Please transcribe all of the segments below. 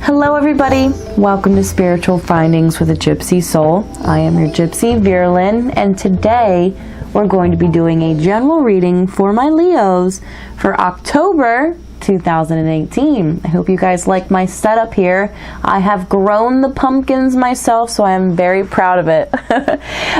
Hello everybody, welcome to Spiritual Findings with a Gypsy Soul. I am your Gypsy, Veerlyn, and today we're going to be doing a general reading for my Leos for October 2018. I hope you guys like my setup here. I have grown the pumpkins myself, so I am very proud of it.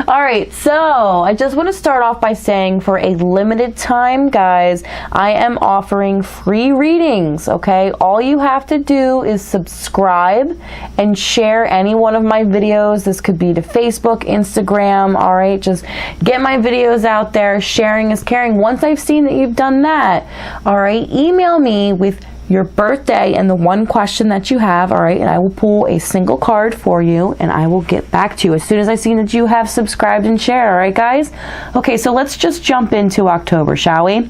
Alright, so I just want to start off by saying for a limited time, guys, I am offering free readings, okay? All you have to do is subscribe and share any one of my videos. This could be to Facebook, Instagram, alright? Just get my videos out there. Sharing is caring. Once I've seen that you've done that, alright, email me with your birthday and the one question that you have, all right, and I will pull a single card for you and I will get back to you as soon as I see that you have subscribed and shared, all right, guys? Okay, so let's just jump into October, shall we?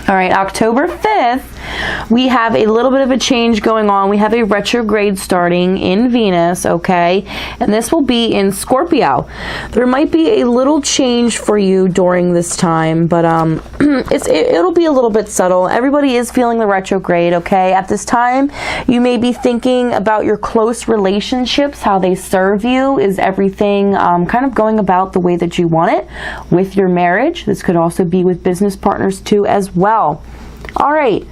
All right, October 5th, we have a little bit of a change going on. We have a retrograde starting in Venus, okay? And this will be in Scorpio. There might be a little change for you during this time, but it'll be a little bit subtle. Everybody is feeling the retrograde, okay? At this time, you may be thinking about your close relationships, how they serve you. Is everything kind of going about the way that you want it with your marriage? This could also be with business partners too as well. All right,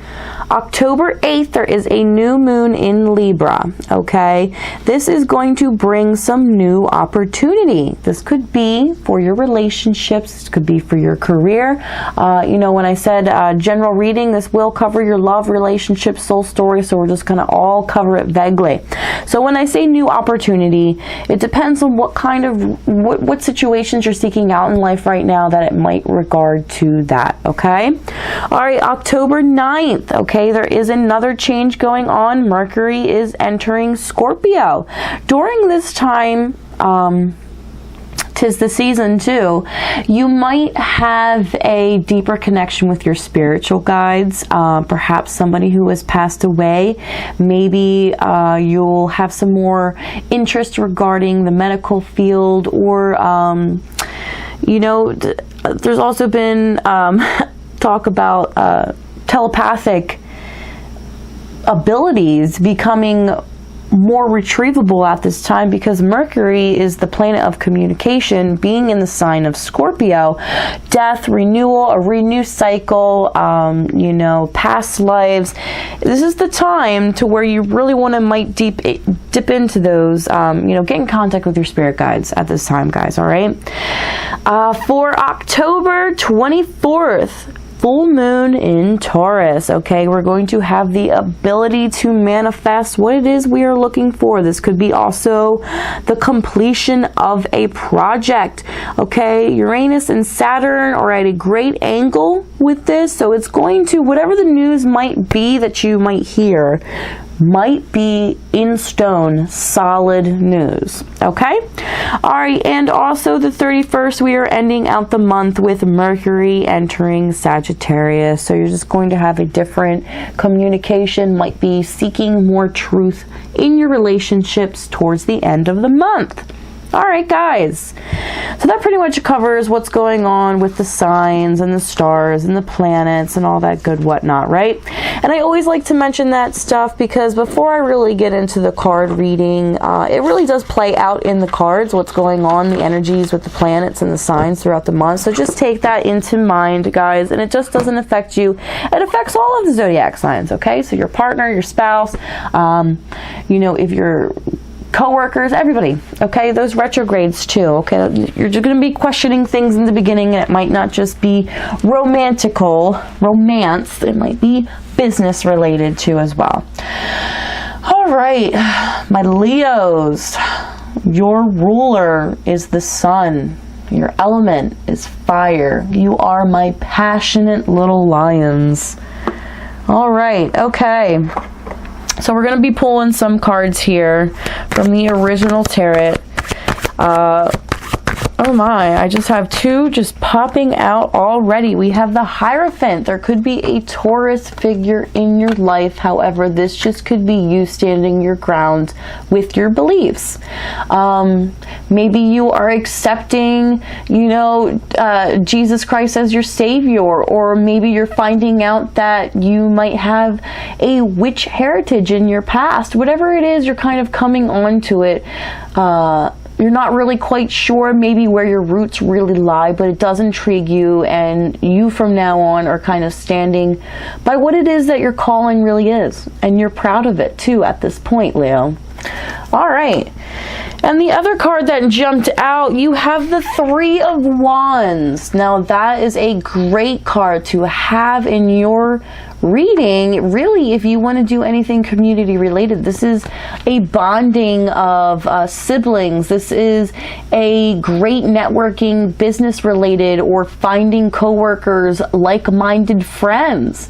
October 8th, there is a new moon in Libra, okay? This is going to bring some new opportunity. This could be for your relationships. This could be for your career. You know, when I said general reading, this will cover your love, relationship, soul story, so we're just going to all cover it vaguely. So when I say new opportunity, it depends on what kind of, what situations you're seeking out in life right now that it might regard to that, okay? All right, October 9th, okay, there is another change going on. Mercury is entering Scorpio. During this time, 'tis the season too, you might have a deeper connection with your spiritual guides, perhaps somebody who has passed away. Maybe you'll have some more interest regarding the medical field, or you know, there's also been talk about telepathic abilities becoming more retrievable at this time, because Mercury is the planet of communication, being in the sign of Scorpio. Death, renewal, a renew cycle, you know, past lives. This is the time to where you really want to dip into those, you know, get in contact with your spirit guides at this time, guys, all right? For October 24th, full moon in Taurus, okay? We're going to have the ability to manifest what it is we are looking for. This could be also the completion of a project, okay? Uranus and Saturn are at a great angle with this, so it's going to, whatever the news might be that you might hear, might be in stone, solid news, okay? All right, and also the 31st, we are ending out the month with Mercury entering Sagittarius, so you're just going to have a different communication, might be seeking more truth in your relationships towards the end of the month. All right, guys, so that pretty much covers what's going on with the signs and the stars and the planets and all that good whatnot, right? And I always like to mention that stuff because before I really get into the card reading, it really does play out in the cards, what's going on, the energies with the planets and the signs throughout the month. So just take that into mind, guys, and it just doesn't affect you. It affects all of the zodiac signs, okay? So your partner, your spouse, you know, if you're co-workers, everybody, okay? Those retrogrades too, okay? You're just going to be questioning things in the beginning, and it might not just be romance, it might be business related too as well. All right, my Leos, your ruler is the sun. Your element is fire. You are my passionate little lions. All right, okay. So we're going to be pulling some cards here from the original tarot. Oh my, I just have two just popping out already. We have the Hierophant. There could be a Taurus figure in your life. However, this just could be you standing your ground with your beliefs. Maybe you are accepting, Jesus Christ as your savior, or maybe you're finding out that you might have a witch heritage in your past. Whatever it is, you're kind of coming on to it. You're not really quite sure maybe where your roots really lie, but it does intrigue you, and you from now on are kind of standing by what it is that your calling really is, and you're proud of it too at this point, Leo. All right, and the other card that jumped out, you have the Three of Wands. Now that is a great card to have in your reading, really, if you want to do anything community related. This is a bonding of siblings. This is a great networking, business related, or finding coworkers, like-minded friends.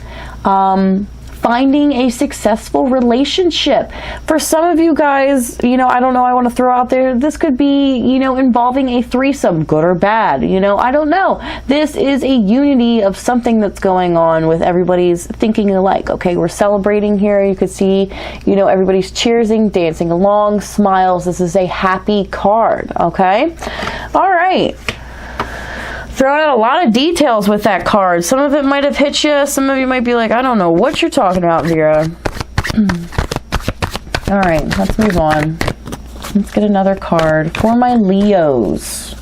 Finding a successful relationship. For some of you guys, I don't know, I want to throw out there, this could be, involving a threesome, good or bad, I don't know. This is a unity of something that's going on with everybody's thinking alike, okay? We're celebrating here. You could see, everybody's cheersing, dancing along, smiles. This is a happy card, okay? All right. Throwing out a lot of details with that card. Some of it might have hit you. Some of you might be like, I don't know what you're talking about, Vera. All right, let's move on. Let's get another card for my Leos.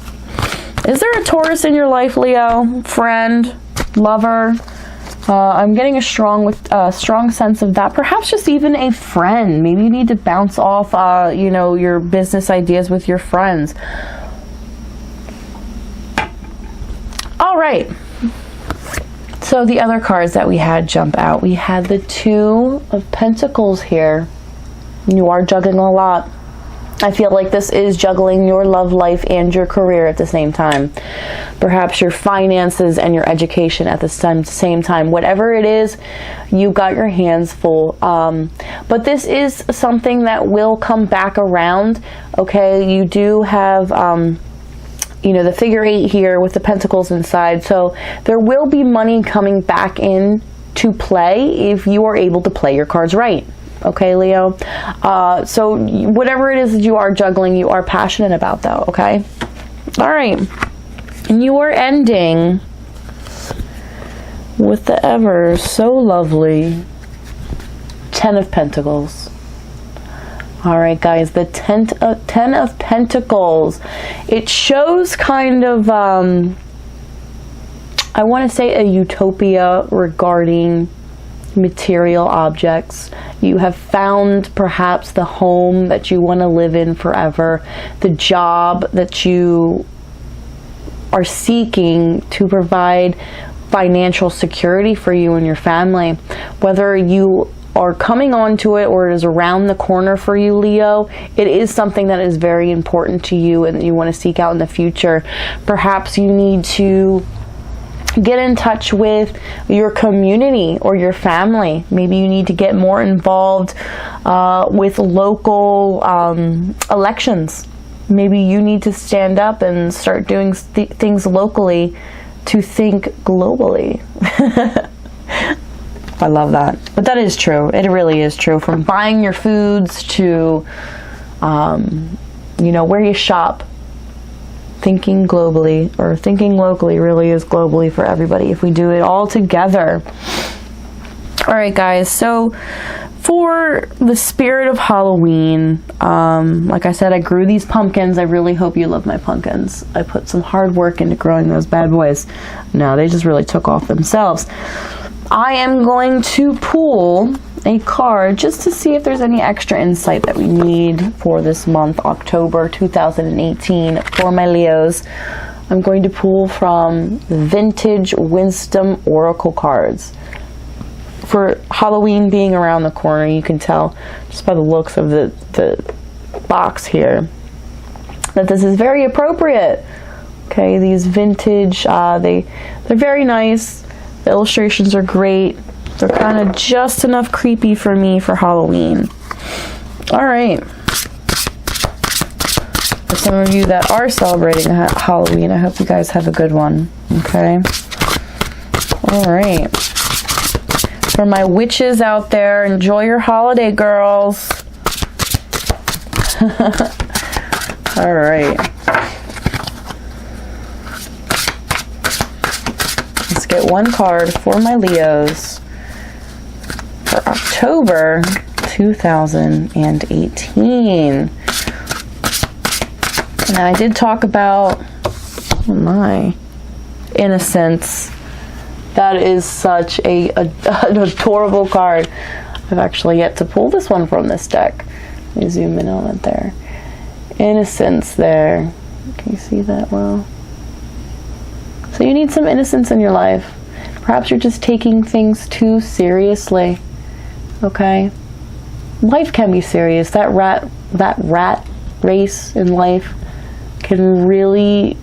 Is there a Taurus in your life, Leo? Friend? Lover? I'm getting a strong sense of that. Perhaps just even a friend. Maybe you need to bounce off, your business ideas with your friends. All right, so the other cards that we had jump out, we had the Two of Pentacles here. You are juggling a lot. I feel like this is juggling your love life and your career at the same time. Perhaps your finances and your education at the same time. Whatever it is, you got your hands full. But this is something that will come back around, okay? You do have... the figure 8 here with the pentacles inside. So there will be money coming back in to play if you are able to play your cards right. Okay, Leo? So whatever it is that you are juggling, you are passionate about that, okay? All right. And you are ending with the ever so lovely Ten of Pentacles. All right, guys, the Ten of Pentacles. It shows kind of, I want to say a utopia regarding material objects. You have found perhaps the home that you want to live in forever, the job that you are seeking to provide financial security for you and your family. Whether you are coming onto it or it is around the corner for you, Leo, it is something that is very important to you and that you want to seek out in the future. Perhaps you need to get in touch with your community or your family. Maybe you need to get more involved with local elections. Maybe you need to stand up and start doing things locally to think globally. I love that. But that is true. It really is true. From buying your foods to, where you shop. Thinking globally or thinking locally really is globally for everybody if we do it all together. All right, guys. So for the spirit of Halloween, like I said, I grew these pumpkins. I really hope you love my pumpkins. I put some hard work into growing those bad boys. No, they just really took off themselves. I am going to pull a card just to see if there's any extra insight that we need for this month, October 2018, for my Leos. I'm going to pull from Vintage Wisdom Oracle cards. For Halloween being around the corner, you can tell just by the looks of the box here that this is very appropriate. Okay, these vintage, they're very nice. The illustrations are great. They're kind of just enough creepy for me for Halloween. All right. For some of you that are celebrating Halloween, I hope you guys have a good one. Okay? Alright. For my witches out there, enjoy your holiday, girls. Alright. Let's get one card for my Leos for October 2018. Now, I did talk about innocence. That is such an adorable card. I've actually yet to pull this one from this deck. Let me zoom in on it there. Innocence there. Can you see that well? So you need some innocence in your life. Perhaps you're just taking things too seriously. Okay? Life can be serious. That rat race in life can really,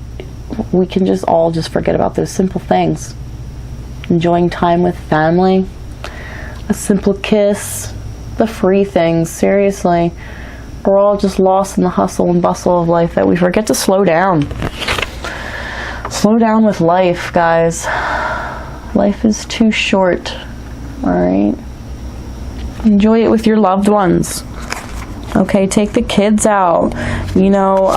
we can just all just forget about those simple things. Enjoying time with family, a simple kiss, the free things. Seriously, we're all just lost in the hustle and bustle of life that we forget to slow down. Slow down with life, guys. Life is too short. Alright? Enjoy it with your loved ones. Okay, take the kids out. You know,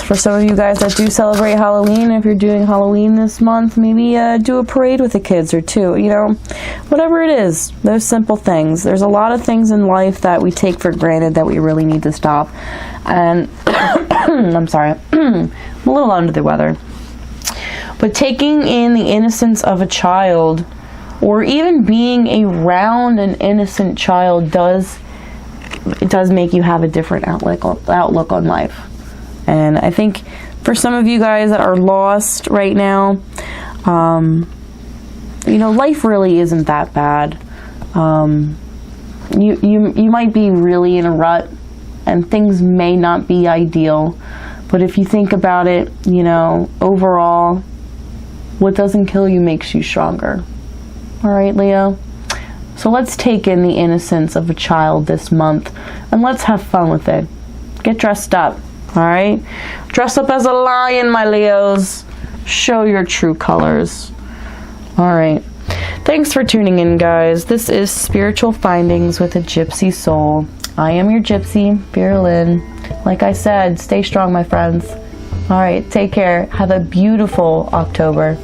for some of you guys that do celebrate Halloween, if you're doing Halloween this month, maybe do a parade with the kids or two. You know, whatever it is, those simple things. There's a lot of things in life that we take for granted that we really need to stop. And I'm sorry, I'm a little under the weather. But taking in the innocence of a child, or even being around an innocent child, does make you have a different outlook on life. And I think for some of you guys that are lost right now, you know, life really isn't that bad. You might be really in a rut, and things may not be ideal. But if you think about it, you know, overall, what doesn't kill you makes you stronger. All right, Leo? So let's take in the innocence of a child this month, and let's have fun with it. Get dressed up. Alright? Dress up as a lion, my Leos. Show your true colors. Alright. Thanks for tuning in, guys. This is Spiritual Findings with a Gypsy Soul. I am your Gypsy, Vera Lynn. Like I said, stay strong, my friends. Alright, take care. Have a beautiful October.